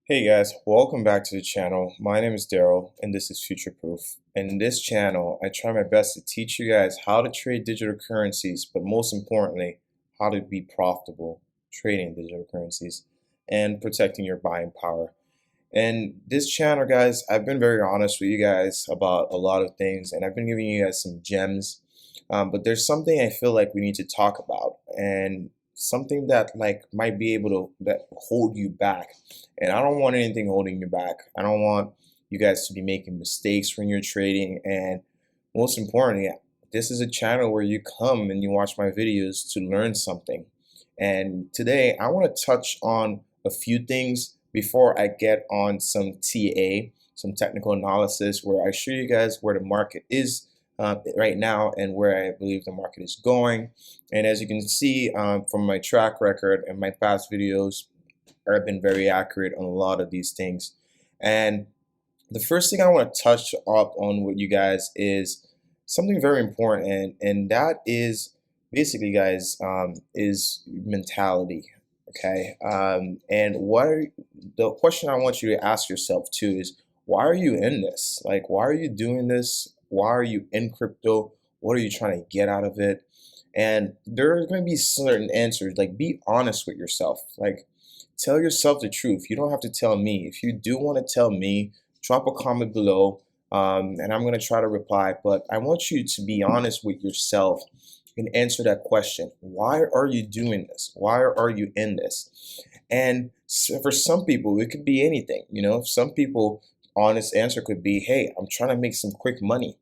Hey guys, welcome back to the channel. My name is Daryl and this is Future Proof. In this channel, I try my best to teach you guys how to trade digital currencies, but most importantly, how to be profitable trading digital currencies and protecting your buying power. And this channel, guys, I've been very honest with you guys about a lot of things and I've been giving you guys some gems. But there's something I feel like we need to talk about and something that might be able to hold you back. And I don't want anything holding you back. I don't want you guys to be making mistakes when you're trading. And most importantly, this is a channel where you come and you watch my videos to learn something. And today I want to touch on a few things before I get on some TA, some technical analysis, where I show you guys where the market is right now and where I believe the market is going. And as you can see from my track record and my past videos, I've been very accurate on a lot of these things. And the first thing I want to touch up on with you guys is something very important, and that is basically, guys, is mentality. Okay, and the question I want you to ask yourself too is, why are you in this? Like, why are you doing this? Why are you in crypto? What are you trying to get out of it? And there are going to be certain answers. Like, be honest with yourself. Like, tell yourself the truth. You don't have to tell me. If you do want to tell me, drop a comment below, and I'm going to try to reply. But I want you to be honest with yourself and answer that question. Why are you doing this? Why are you in this? And so for some people, it could be anything. You know, some people, honest answer could be, hey, I'm trying to make some quick money.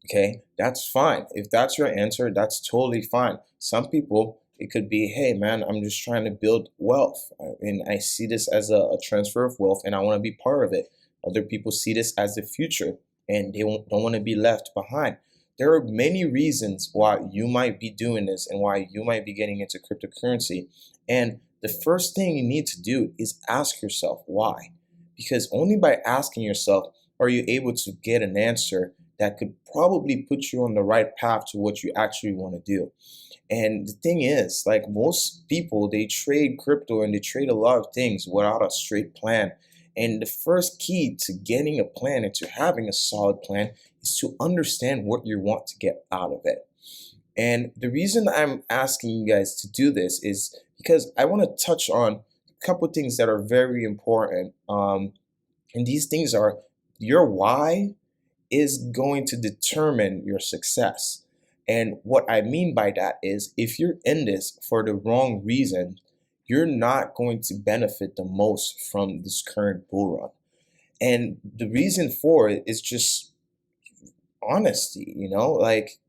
Okay, that's fine. If that's your answer, that's totally fine. Some people, it could be, hey man, I'm just trying to build wealth and I see this as a transfer of wealth and I want to be part of it. Other people see this as the future and they don't want to be left behind. There are many reasons why you might be doing this and why you might be getting into cryptocurrency. And the first thing you need to do is ask yourself why. Because only by asking yourself are you able to get an answer that could probably put you on the right path to what you actually want to do. And the thing is, like most people, they trade crypto and they trade a lot of things without a straight plan. And the first key to getting a plan and to having a solid plan is to understand what you want to get out of it. And the reason I'm asking you guys to do this is because I want to touch on a couple of things that are very important. And these things are your why is going to determine your success. And what I mean by that is if you're in this for the wrong reason, you're not going to benefit the most from this current bull run. And the reason for it is just honesty, you know, like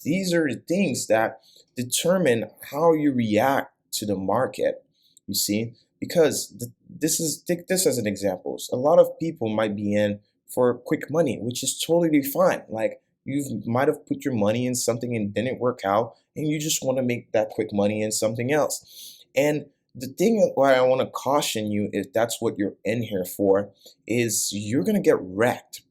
these are the things that determine how you react to the market, you see, because take this as an example. A lot of people might be in for quick money, which is totally fine. Like you might have put your money in something and didn't work out, and you just want to make that quick money in something else. And the thing why I want to caution you, if that's what you're in here for, is you're gonna get wrecked.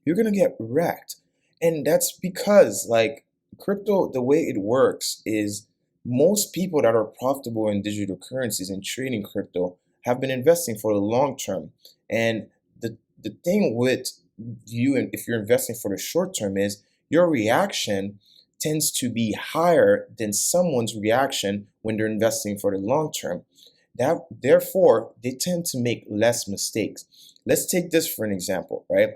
You're gonna get wrecked. And that's because like crypto, the way it works is most people that are profitable in digital currencies and trading crypto have been investing for the long term. And the thing with you, and if you're investing for the short term, is your reaction tends to be higher than someone's reaction when they're investing for the long term. That therefore they tend to make less mistakes. Let's take this for an example, right?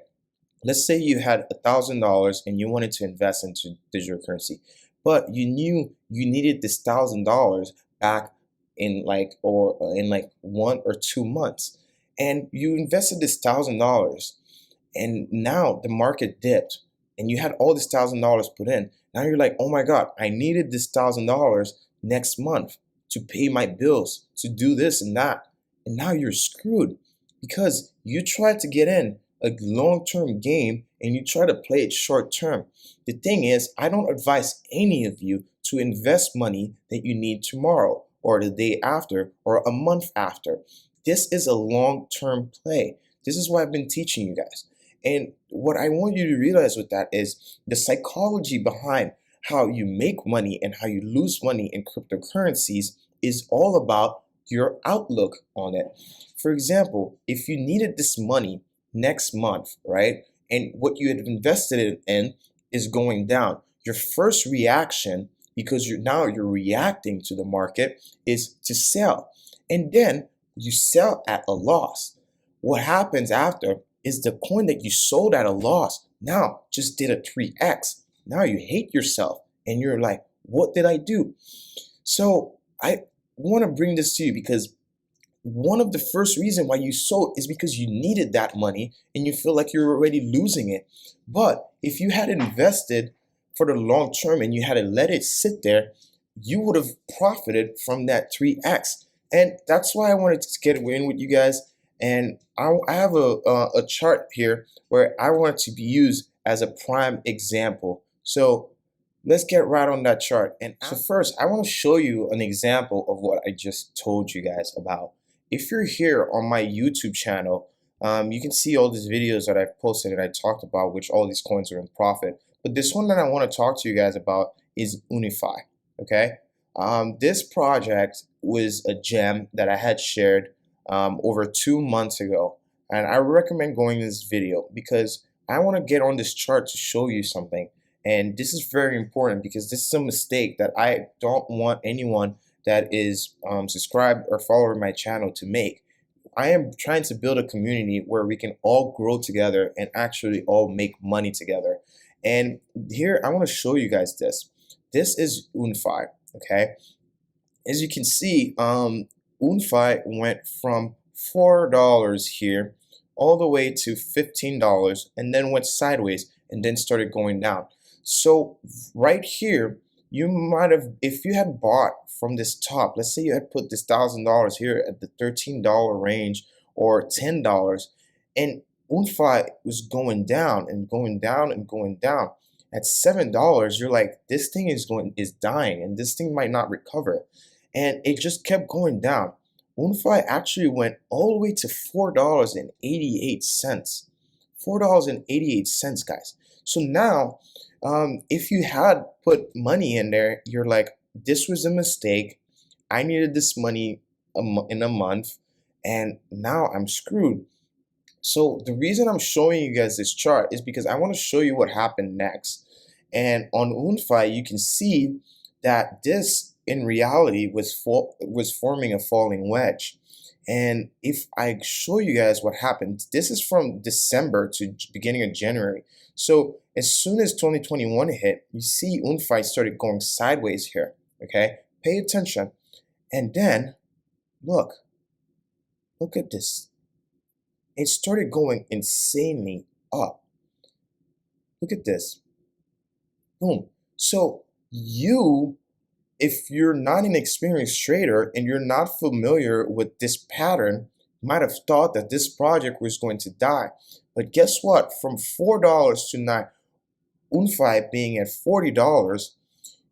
Let's say you had $1,000 and you wanted to invest into digital currency, but you knew you needed this $1,000 back in like 1 or 2 months, and you invested this $1,000, and now the market dipped, and you had all this $1,000 put in. Now you're like, oh my God, I needed this $1,000 next month to pay my bills, to do this and that, and now you're screwed because you tried to get in a long-term game and you try to play it short-term. The thing is, I don't advise any of you to invest money that you need tomorrow or the day after or a month after. This is a long-term play. This is what I've been teaching you guys. And what I want you to realize with that is the psychology behind how you make money and how you lose money in cryptocurrencies is all about your outlook on it. For example, if you needed this money next month, right, and what you had invested it in is going down, your first reaction, because you're reacting to the market, is to sell. And then you sell at a loss. What happens after is the coin that you sold at a loss now just did a 3x. Now you hate yourself and you're like, what did I do? So I want to bring this to you because one of the first reasons why you sold is because you needed that money and you feel like you're already losing it. But if you had invested for the long term and you had to let it sit there, you would have profited from that 3x. And that's why I wanted to get in with you guys. And I have a chart here where I want it to be used as a prime example. So let's get right on that chart. And so first, I want to show you an example of what I just told you guys about. If you're here on my YouTube channel, you can see all these videos that I've posted and I talked about, which all these coins are in profit. But this one that I want to talk to you guys about is Unfi. Okay, this project was a gem that I had shared over 2 months ago, and I recommend going to this video because I want to get on this chart to show you something. And this is very important because this is a mistake that I don't want anyone that is subscribed or following my channel to make. I am trying to build a community where we can all grow together and actually all make money together. And here I want to show you guys this. This is Unfi, okay? As you can see, Unfi went from $4 here all the way to $15 and then went sideways and then started going down. So right here, you might have, if you had bought from this top, let's say you had put this $1,000 here at the $13 range or $10, and Unfi was going down and going down and going down. At $7, you're like, this thing is dying and this thing might not recover. And it just kept going down. Unfi actually went all the way to $4.88. $4.88, guys. So now, if you had put money in there, you're like, this was a mistake. I needed this money in a month, and now I'm screwed. So the reason I'm showing you guys this chart is because I want to show you what happened next. And on Unfi, you can see that this in reality was forming a falling wedge. And if I show you guys what happened, this is from December to beginning of January. So as soon as 2021 hit, you see Unfi started going sideways here, okay? Pay attention. And then, look at this. It started going insanely up. Look at this. Boom. So if you're not an experienced trader and you're not familiar with this pattern, you might have thought that this project was going to die. But guess what? From $4 to now, Unfi being at $40,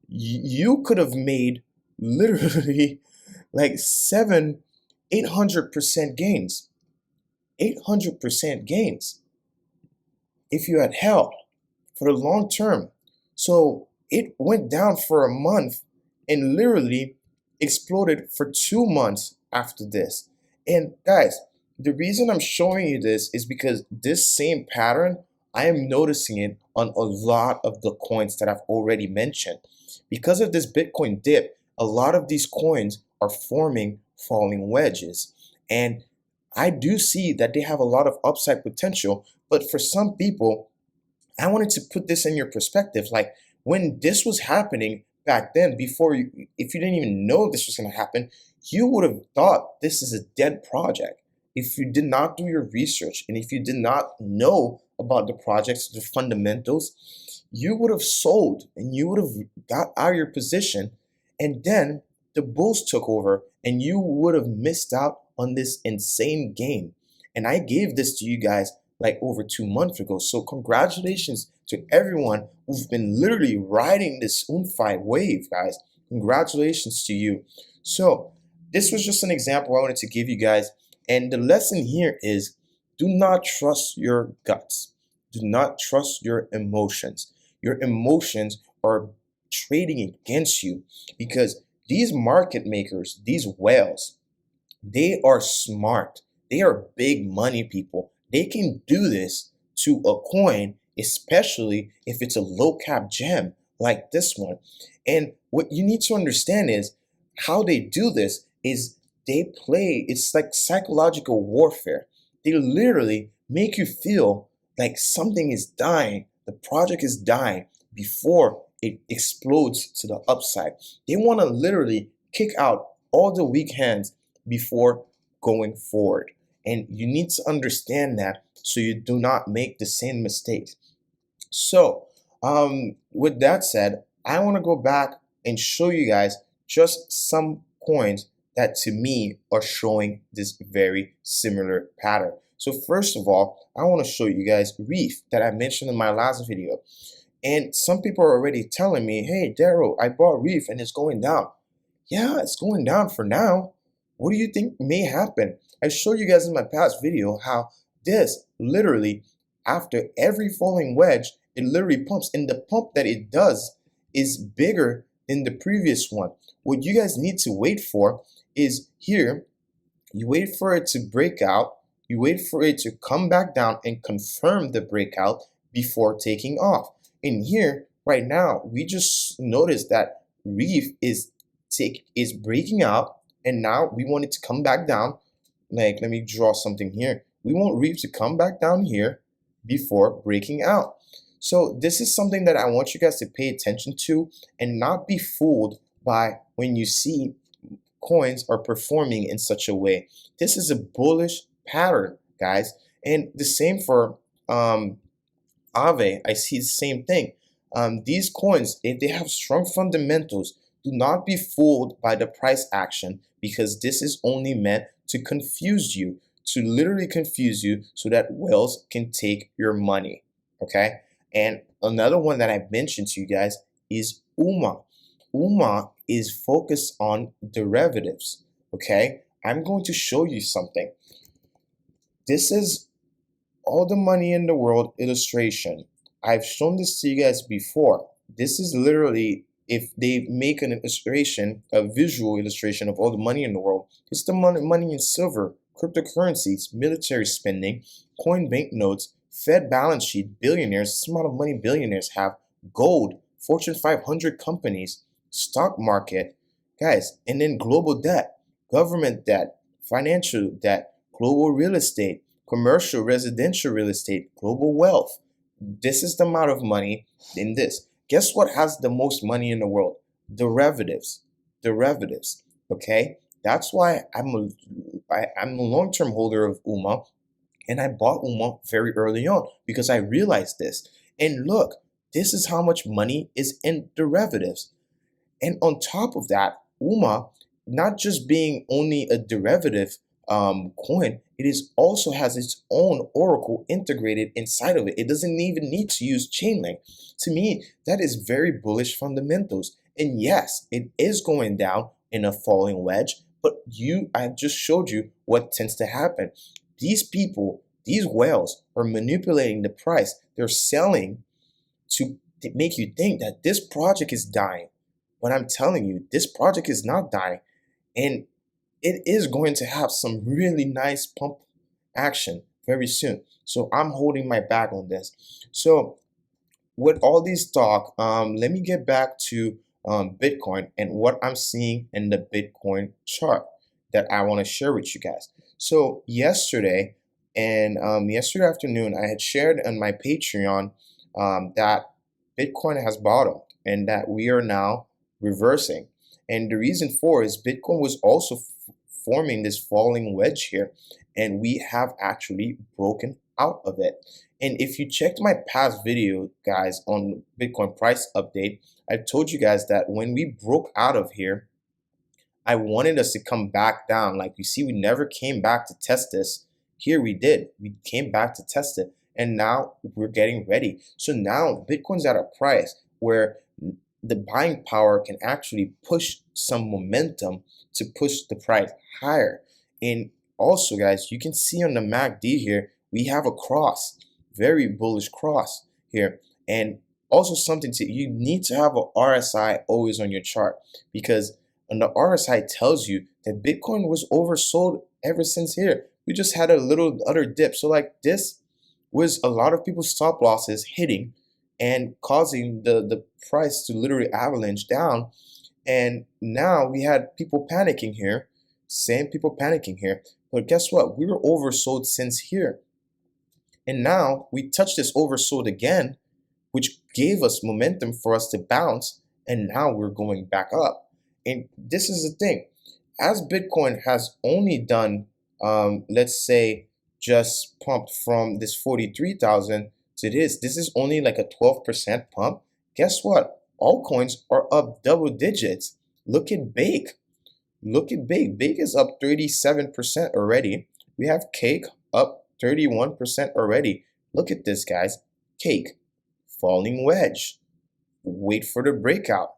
you could have made literally like 800% gains. 800% gains if you had held for the long term. So it went down for a month and literally exploded for 2 months after this. And guys, the reason I'm showing you this is because this same pattern, I am noticing it on a lot of the coins that I've already mentioned. Because of this Bitcoin dip, a lot of these coins are forming falling wedges. And I do see that they have a lot of upside potential, but for some people, I wanted to put this in your perspective. Like when this was happening back then, if you didn't even know this was going to happen, you would have thought this is a dead project. If you did not do your research and if you did not know about the projects, the fundamentals, you would have sold and you would have got out of your position, and then the bulls took over and you would have missed out on this insane gain. And I gave this to you guys like over 2 months ago. So congratulations to everyone who's been literally riding this Unfi wave, guys. Congratulations to you. So this was just an example I wanted to give you guys. And the lesson here is, do not trust your guts. Do not trust your emotions. Your emotions are trading against you because these market makers, these whales, They are smart. They are big money people. They can do this to a coin, especially if it's a low cap gem like this one. And what you need to understand is how they do this is they play, it's like psychological warfare. They literally make you feel like something is dying, the project is dying before it explodes to the upside. They want to literally kick out all the weak hands before going forward. And you need to understand that so you do not make the same mistakes. So, with that said, I want to go back and show you guys just some coins that to me are showing this very similar pattern. So first of all, I want to show you guys Reef that I mentioned in my last video. And some people are already telling me, hey, Daryl, I bought Reef and it's going down. Yeah, it's going down for now. What do you think may happen? I showed you guys in my past video how this literally, after every falling wedge, it literally pumps. And the pump that it does is bigger than the previous one. What you guys need to wait for is here, you wait for it to break out, you wait for it to come back down and confirm the breakout before taking off. And here, right now, we just noticed that Reef is breaking out, and now we want it to come back down. Like, let me draw something here. We want Reef to come back down here before breaking out. So this is something that I want you guys to pay attention to and not be fooled by when you see coins are performing in such a way. This is a bullish pattern, guys. And the same for Aave. I see the same thing. These coins, if they have strong fundamentals, do not be fooled by the price action, because this is only meant to confuse you, to literally confuse you so that whales can take your money. Okay? And another one that I mentioned to you guys is UMA. UMA is focused on derivatives. Okay? I'm going to show you something. This is all the money in the world illustration. I've shown this to you guys before. This is literally, if they make an illustration, a visual illustration of all the money in the world, it's the money in silver, cryptocurrencies, military spending, coin banknotes, Fed balance sheet, billionaires, this amount of money billionaires have, gold, Fortune 500 companies, stock market, guys, and then global debt, government debt, financial debt, global real estate, commercial, residential real estate, global wealth. This is the amount of money in this. Guess what has the most money in the world? Derivatives. Derivatives. Okay? That's why I'm a long-term holder of UMA, and I bought UMA very early on because I realized this. And look, this is how much money is in derivatives. And on top of that, UMA, not just being only a derivative coin, it is also has its own oracle integrated inside of it. It doesn't even need to use Chainlink. To me, that is very bullish fundamentals. And yes, it is going down in a falling wedge, but I just showed you what tends to happen. These people, these whales, are manipulating the price. They're selling to make you think that this project is dying. But I'm telling you, this project is not dying. And it is going to have some really nice pump action very soon. So I'm holding my back on this. So with all these talk, let me get back to Bitcoin and what I'm seeing in the Bitcoin chart that I want to share with you guys. So yesterday yesterday afternoon, I had shared on my Patreon that Bitcoin has bottomed and that we are now reversing. And the reason for is Bitcoin was also forming this falling wedge here, and we have actually broken out of it. And if you checked my past video, guys, on Bitcoin price update, I told you guys that when we broke out of here, I wanted us to come back down. Like you see, we never came back to test this. Here we did. We came back to test it, and now we're getting ready. So now Bitcoin's at a price where the buying power can actually push some momentum to push the price higher. And also, guys, you can see on the MACD here, we have a cross, very bullish cross here. And also something you need to have a RSI always on your chart, because And the RSI tells you that Bitcoin was oversold ever since here. We just had a little other dip. So like this was a lot of people's stop losses hitting and causing the price to literally avalanche down. And now we had people panicking here, same people panicking here. But guess what? We were oversold since here. And now we touched this oversold again, which gave us momentum for us to bounce. And now we're going back up. And this is the thing. As Bitcoin has only done, let's say, just pumped from this 43,000 to this is only like a 12% pump. Guess what? Altcoins are up double digits. Look at Bake. Look at Bake. Bake is up 37% already. We have Cake up 31% already. Look at this, guys. Cake, falling wedge. Wait for the breakout.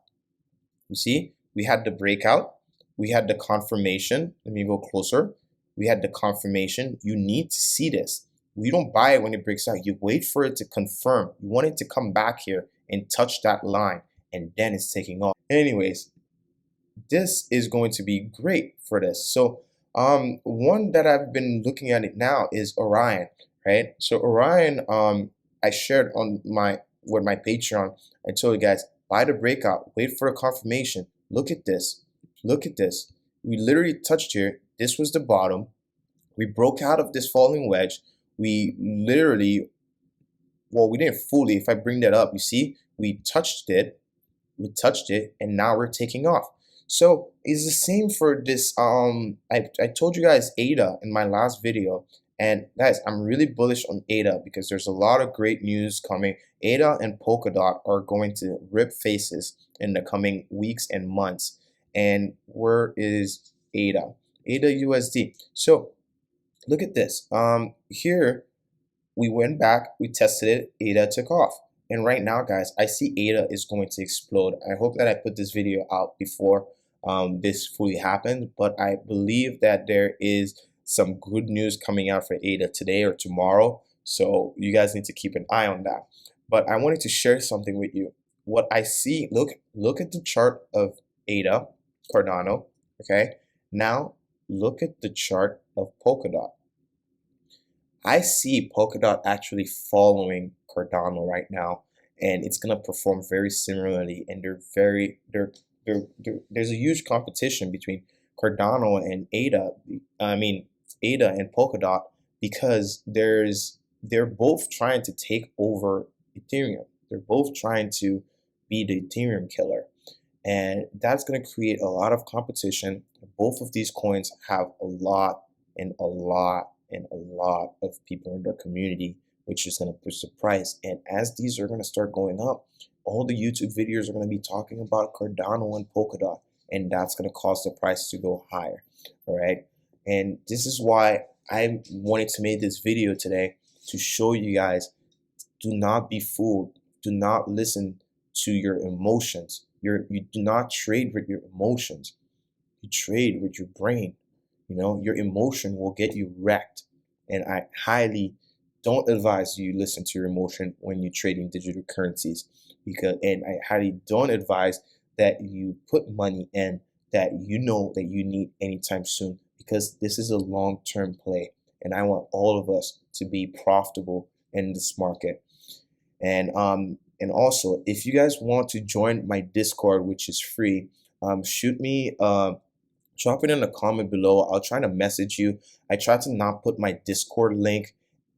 You see, we had the breakout. We had the confirmation. Let me go closer. We had the confirmation. You need to see this. You don't buy it when it breaks out. You wait for it to confirm. You want it to come back here and touch that line, and then it's taking off. Anyways, this is going to be great for this. So one that I've been looking at it now is Orion, right? So Orion, I shared on my Patreon. I told you guys, buy the breakout, wait for a confirmation. Look at this. Look at this. We literally touched here. This was the bottom. We broke out of this falling wedge. We literally, well, we didn't fully. If I bring that up, you see, we touched it, and now we're taking off. So it's the same for this. I told you guys ADA in my last video, and guys, I'm really bullish on ADA because there's a lot of great news coming. ADA and Polkadot are going to rip faces in the coming weeks and months. And where is ADA? ADA USD. So look at this. Here we went back, we tested it, ADA took off. And right now, guys, I see ADA is going to explode. I hope that I put this video out before this fully happened, but I believe that there is some good news coming out for ADA today or tomorrow. So you guys need to keep an eye on that. But I wanted to share something with you. What I see, look at the chart of ADA, Cardano, okay? Now, look at the chart of Polkadot. I see Polkadot actually following Cardano right now, and it's gonna perform very similarly. And there's a huge competition between Cardano and ADA. ADA and Polkadot, because they're both trying to take over Ethereum. They're both trying to be the Ethereum killer, and that's going to create a lot of competition. Both of these coins have a lot of people in their community, which is going to push the price. And as these are going to start going up, all the YouTube videos are going to be talking about Cardano and Polkadot, and that's going to cause the price to go higher. All right. And this is why I wanted to make this video today, to show you guys, do not be fooled. Do not listen to your emotions. You do not trade with your emotions. You trade with your brain. You know, your emotion will get you wrecked. And I highly don't advise you listen to your emotion when you're trading digital currencies, and I highly don't advise that you put money in that you know that you need anytime soon, because this is a long-term play, and I want all of us to be profitable in this market. And also, if you guys want to join my Discord, which is free, shoot me, drop it in the comment below. I'll try to message you. I try to not put my Discord link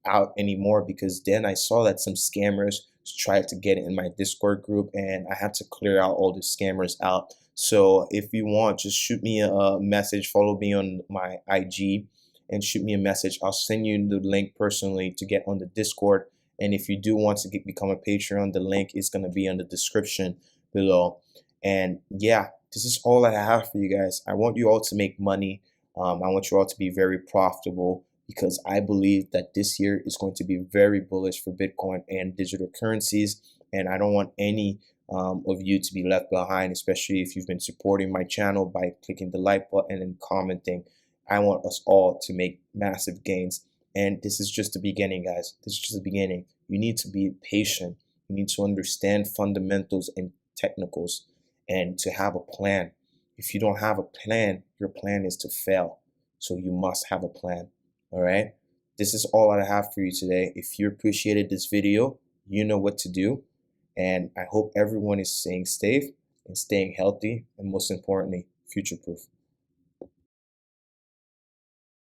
out anymore, because then I saw that some scammers tried to get in my Discord group, and I had to clear out all the scammers out. So if you want, just shoot me a message, follow me on my IG, and shoot me a message. I'll send you the link personally to get on the Discord. And if you do want to become a Patreon, the link is going to be in the description below. And yeah, this is all I have for you guys. I want you all to make money. I want you all to be very profitable, because I believe that this year is going to be very bullish for Bitcoin and digital currencies. And I don't want any of you to be left behind, especially if you've been supporting my channel by clicking the like button and commenting. I want us all to make massive gains. And this is just the beginning, guys. This is just the beginning. You need to be patient. You need to understand fundamentals and technicals, and to have a plan. If you don't have a plan, your plan is to fail. So you must have a plan. All right. This is all I have for you today. If you appreciated this video, you know what to do. And I hope everyone is staying safe and staying healthy, and most importantly, future-proof.